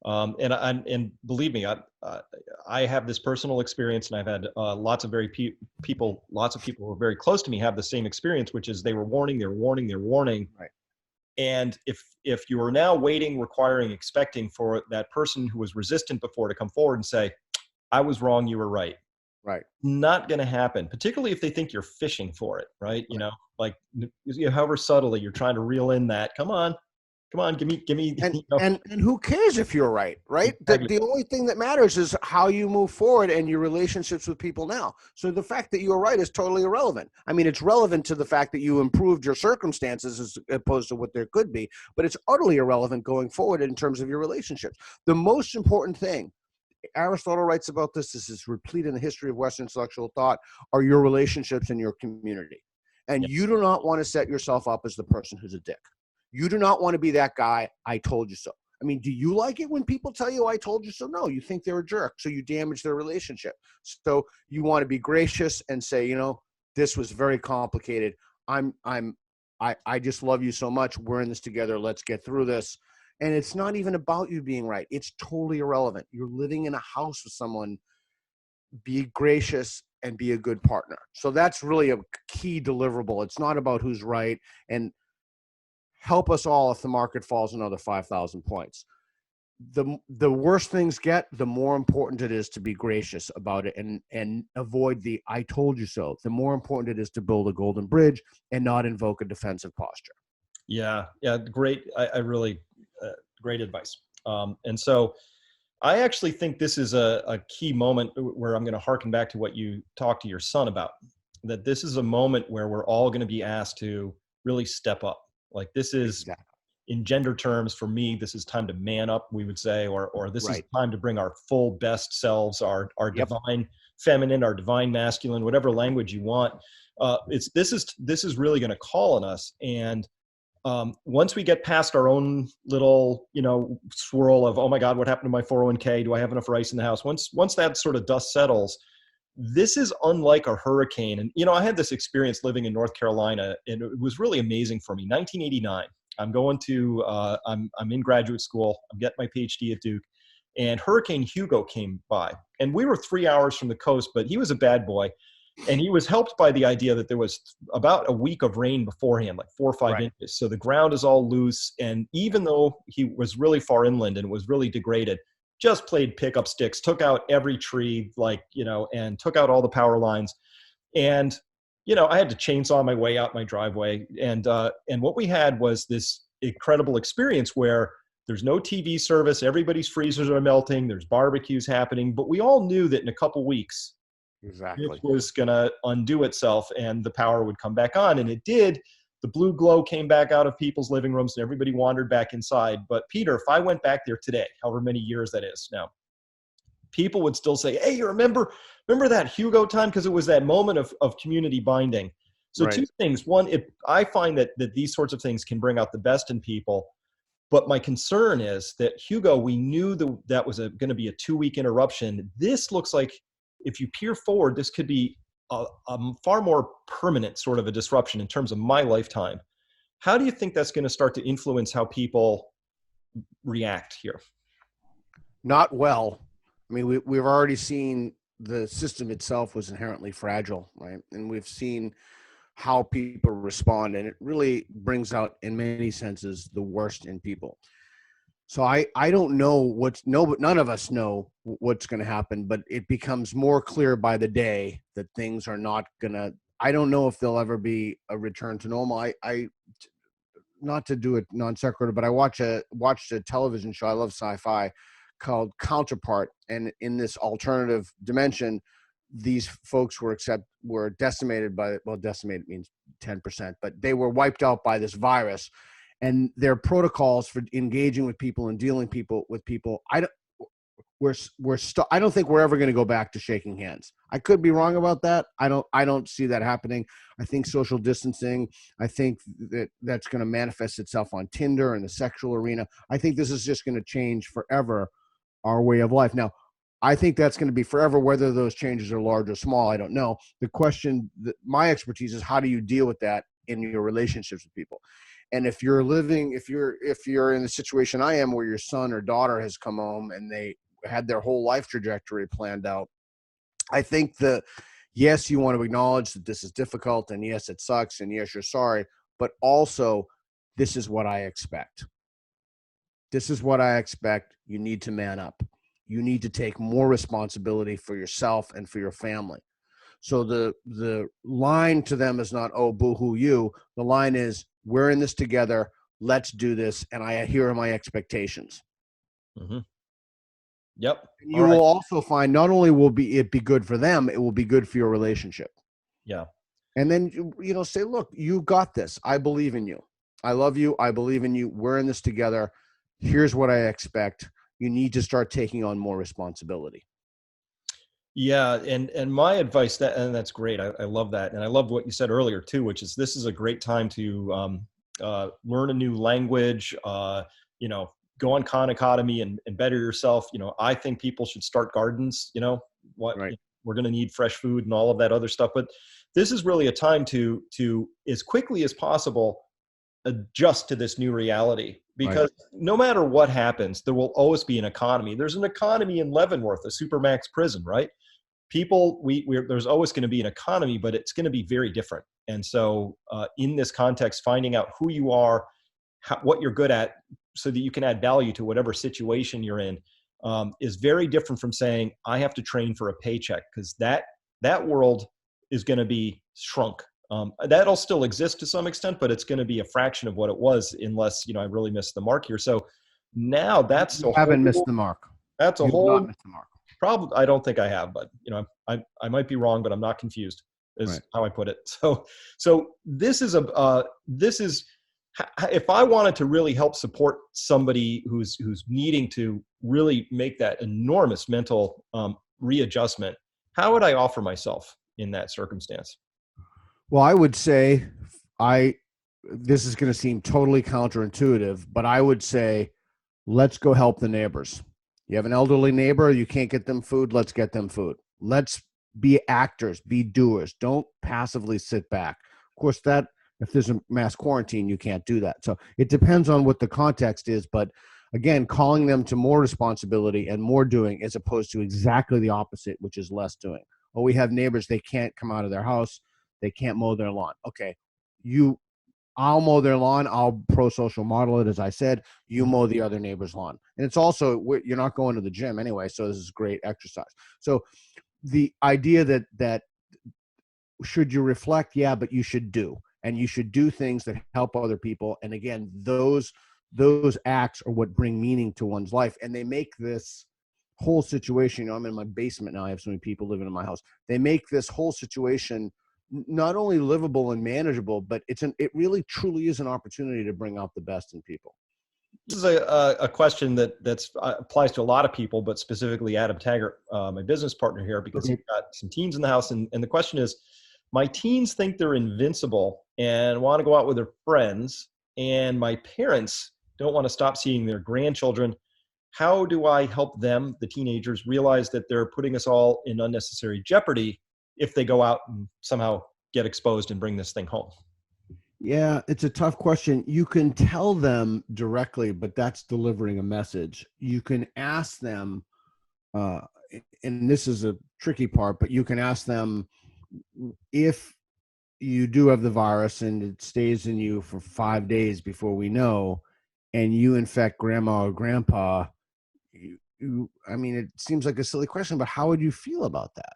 and believe me, I have this personal experience, and I've had lots of people who are very close to me have the same experience, which is they were warning.
Right.
And if you are now waiting, requiring, expecting for that person who was resistant before to come forward and say, I was wrong, you were right.
Right.
Not going to happen, particularly if they think you're fishing for it, right? Like however subtly you're trying to reel in that, come on, give me.
And who cares if you're right? Exactly. The only thing that matters is how you move forward and your relationships with people now. So the fact that you're right is totally irrelevant. I mean, it's relevant to the fact that you improved your circumstances as opposed to what there could be, but it's utterly irrelevant going forward in terms of your relationships. The most important thing, Aristotle writes about this is replete in the history of Western intellectual thought, are your relationships in your community. And you do not want to set yourself up as the person who's a dick. You do not want to be that guy, I told you so. I mean, do you like it when people tell you I told you so? No, you think they're a jerk, so you damage their relationship. So you want to be gracious and say, this was very complicated. I just love you so much. We're in this together. Let's get through this. And it's not even about you being right. It's totally irrelevant. You're living in a house with someone. Be gracious and be a good partner. So that's really a key deliverable. It's not about who's right. And help us all if the market falls another 5,000 points. The worse things get, the more important it is to be gracious about it and avoid the I told you so. The more important it is to build a golden bridge and not invoke a defensive posture.
Yeah, great. I really great advice. And so I actually think this is a key moment where I'm going to harken back to what you talked to your son about, that this is a moment where we're all going to be asked to really step up. Like this is, in gender terms, for me, this is time to man up, we would say, or this is time to bring our full best selves, our divine feminine, our divine masculine, whatever language you want. This is really going to call on us. And once we get past our own little, swirl of, oh my God, what happened to my 401k? Do I have enough rice in the house? Once that sort of dust settles, this is unlike a hurricane. And, I had this experience living in North Carolina, and it was really amazing for me. 1989, I'm going to, I'm in graduate school. I'm getting my PhD at Duke, and Hurricane Hugo came by. And we were 3 hours from the coast, but he was a bad boy. And he was helped by the idea that there was about a week of rain beforehand, like 4 or 5 inches. So the ground is all loose. And even though he was really far inland and was really degraded, just played pickup sticks, took out every tree, and took out all the power lines. And, I had to chainsaw my way out my driveway. And what we had was this incredible experience where there's no TV service. Everybody's freezers are melting. There's barbecues happening. But we all knew that in a couple weeks, it was going to undo itself and the power would come back on. And it did. The blue glow came back out of people's living rooms and everybody wandered back inside. But Peter, if I went back there today, however many years that is now, people would still say, hey, you remember that Hugo time? Because it was that moment of community binding. So two things. One, I find that these sorts of things can bring out the best in people. But my concern is that Hugo, we knew that was going to be a 2-week interruption. This looks like, if you peer forward, this could be a far more permanent sort of a disruption in terms of my lifetime. How do you think that's going to start to influence how people react here?
Not well. I mean, we've already seen the system itself was inherently fragile, right? And we've seen how people respond, and it really brings out, in many senses, the worst in people. So I don't know none of us know what's going to happen, but it becomes more clear by the day that things are not going to, I don't know if there'll ever be a return to normal. I not to do it non sequitur, but I watched a television show. I love sci-fi, called Counterpart. And in this alternative dimension, these folks were decimated by, well, decimated means 10%, but they were wiped out by this virus. And their protocols for engaging with people and dealing with people, I don't think we're ever going to go back to shaking hands. I could be wrong about that. I don't see that happening. I think social distancing, I think that's going to manifest itself on Tinder and the sexual arena. I think this is just going to change forever our way of life. Now, I think that's going to be forever. Whether those changes are large or small, I don't know. The question, my expertise is, how do you deal with that in your relationships with people? And if you're in the situation I am, where your son or daughter has come home and they had their whole life trajectory planned out, I think yes, you want to acknowledge that this is difficult, and yes, it sucks, and yes, you're sorry, but also, this is what I expect. This is what I expect. You need to man up. You need to take more responsibility for yourself and for your family. So the line to them is not, oh, boo-hoo you. The line is, we're in this together. Let's do this. And here are my expectations.
Mm-hmm. Yep.
And you will also find, not only will it be good for them, it will be good for your relationship.
Yeah.
And then, say, look, you got this. I believe in you. I love you. I believe in you. We're in this together. Here's what I expect. You need to start taking on more responsibility.
Yeah. And my advice, that's great. I love that. And I love what you said earlier too, which is, this is a great time to learn a new language, go on Khan Academy and better yourself. I think people should start gardens, we're going to need fresh food and all of that other stuff. But this is really a time to as quickly as possible, adjust to this new reality, because no matter what happens, there will always be an economy. There's an economy in Leavenworth, a supermax prison, right? People, there's always going to be an economy, but it's going to be very different. And so in this context, finding out who you are, what you're good at, so that you can add value to whatever situation you're in, is very different from saying, I have to train for a paycheck, because that world is going to be shrunk. That'll still exist to some extent, but it's going to be a fraction of what it was, unless, I really missed the mark here. So now
you haven't missed the mark.
That's a
you
whole
have not missed the mark.
Problem. I don't think I have, but I might be wrong, but I'm not confused, is how I put it. So this is if I wanted to really help support somebody who's needing to really make that enormous mental readjustment, how would I offer myself in that circumstance?
Well, I would say this is going to seem totally counterintuitive, but I would say, let's go help the neighbors. You have an elderly neighbor, you can't get them food, let's get them food. Let's be actors, be doers. Don't passively sit back. Of course, that if there's a mass quarantine, you can't do that. So it depends on what the context is, but again, calling them to more responsibility and more doing as opposed to exactly the opposite, which is less doing. Oh, we have neighbors, they can't come out of their house, they can't mow their lawn. Okay, I'll mow their lawn. I'll pro-social model it, as I said. You mow the other neighbor's lawn. And it's also, you're not going to the gym anyway, so this is great exercise. So the idea that should you reflect? Yeah, but you should do. And you should do things that help other people. And again, those acts are what bring meaning to one's life. And they make this whole situation, I'm in my basement now, I have so many people living in my house. They make this whole situation not only livable and manageable, but it really truly is an opportunity to bring out the best in people.
This is a question that's applies to a lot of people, but specifically Adam Taggart, my business partner here, because he's got some teens in the house. And the question is, my teens think they're invincible and want to go out with their friends, and my parents don't want to stop seeing their grandchildren. How do I help them, the teenagers, realize that they're putting us all in unnecessary jeopardy if they go out and somehow get exposed and bring this thing home?
Yeah, it's a tough question. You can tell them directly, but that's delivering a message. You can ask them, and this is a tricky part, but you can ask them, if you do have the virus and it stays in you for 5 days before we know, and you infect grandma or grandpa, I mean, it seems like a silly question, but how would you feel about that?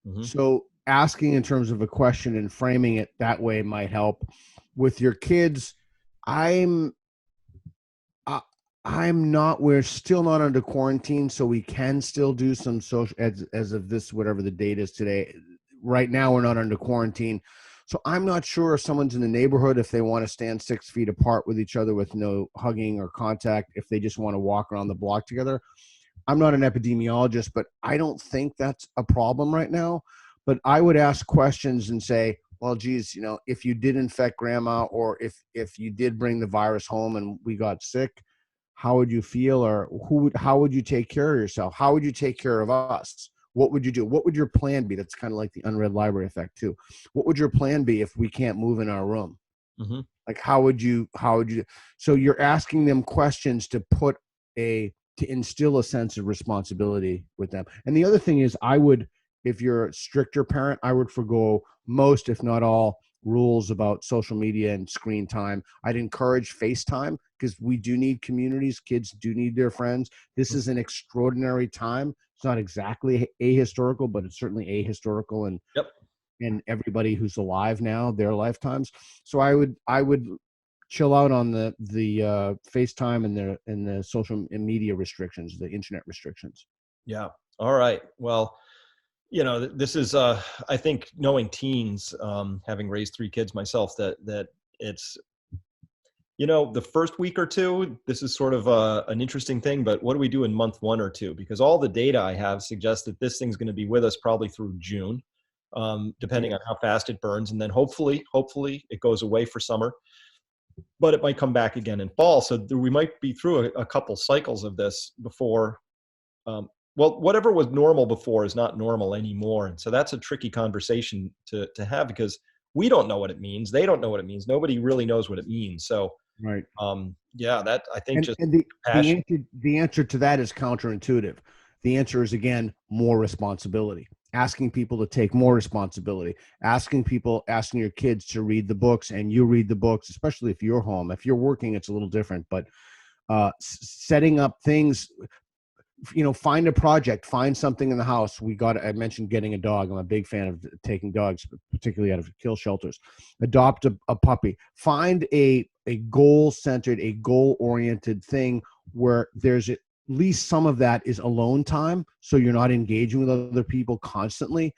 Mm-hmm. So asking in terms of a question and framing it that way might help. With your kids, we're still not under quarantine, so we can still do some social, as of this, whatever the date is today. Right now, we're not under quarantine. So I'm not sure if someone's in the neighborhood, if they want to stand 6 feet apart with each other with no hugging or contact, if they just want to walk around the block together. I'm not an epidemiologist, but I don't think that's a problem right now. But I would ask questions and say, well, geez, if you did infect grandma, or if you did bring the virus home and we got sick, how would you feel? Or how would you take care of yourself? How would you take care of us? What would you do? What would your plan be? That's kind of like the unread library effect too. What would your plan be if we can't move in our room? Mm-hmm. Like, how would you? So you're asking them questions to instill a sense of responsibility with them. And the other thing is, if you're a stricter parent, I would forgo most, if not all, rules about social media and screen time. I'd encourage FaceTime, because we do need communities. Kids do need their friends. This is an extraordinary time. It's not exactly ahistorical, but it's certainly ahistorical, and and everybody who's alive now, their lifetimes. So I would chill out on the FaceTime and the social media restrictions, the internet restrictions.
Yeah. All right. Well, this is, I think, knowing teens, having raised 3 kids myself, that it's, the first week or two, this is sort of an interesting thing, but what do we do in month 1 or 2? Because all the data I have suggests that this thing's going to be with us probably through June, depending on how fast it burns. And then hopefully it goes away for summer, but it might come back again in fall. So we might be through a couple cycles of this before, whatever was normal before is not normal anymore. And so that's a tricky conversation to have, because we don't know what it means. They don't know what it means. Nobody really knows what it means. So,
right.
That I think
the answer to that is counterintuitive. The answer is, again, more responsibility. Asking people to take more responsibility. Asking your kids to read the books, and you read the books, especially if you're home. If you're working, it's a little different. But setting up things. Find a project, find something in the house. I mentioned getting a dog. I'm a big fan of taking dogs, particularly out of kill shelters. Adopt a puppy. Find a goal-centered, a goal-oriented thing where there's at least some of that is alone time, so you're not engaging with other people constantly.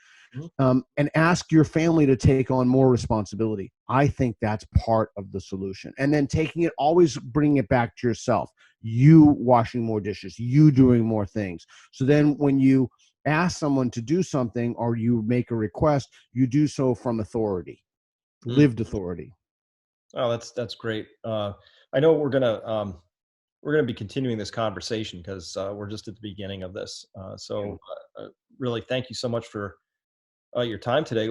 and ask your family to take on more responsibility. I think that's part of the solution. And then taking it, always bringing it back to yourself. You washing more dishes, you doing more things. So then when you ask someone to do something or you make a request, you do so from authority, lived authority.
Oh, that's great. I know we're gonna be continuing this conversation because we're just at the beginning of this. Really, thank you so much for your time today.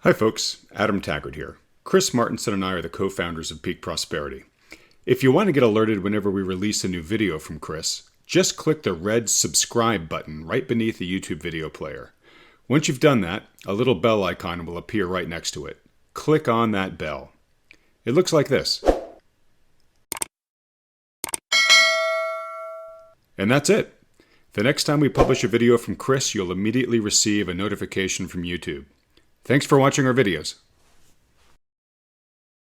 Hi folks, Adam Taggart here. Chris Martinson and I are the co-founders of Peak Prosperity. If you want to get alerted whenever we release a new video from Chris, just click the red subscribe button right beneath the YouTube video player. Once you've done that, a little bell icon will appear right next to it. Click on that bell. It looks like this. And that's it. The next time we publish a video from Chris, you'll immediately receive a notification from YouTube. Thanks for watching our videos.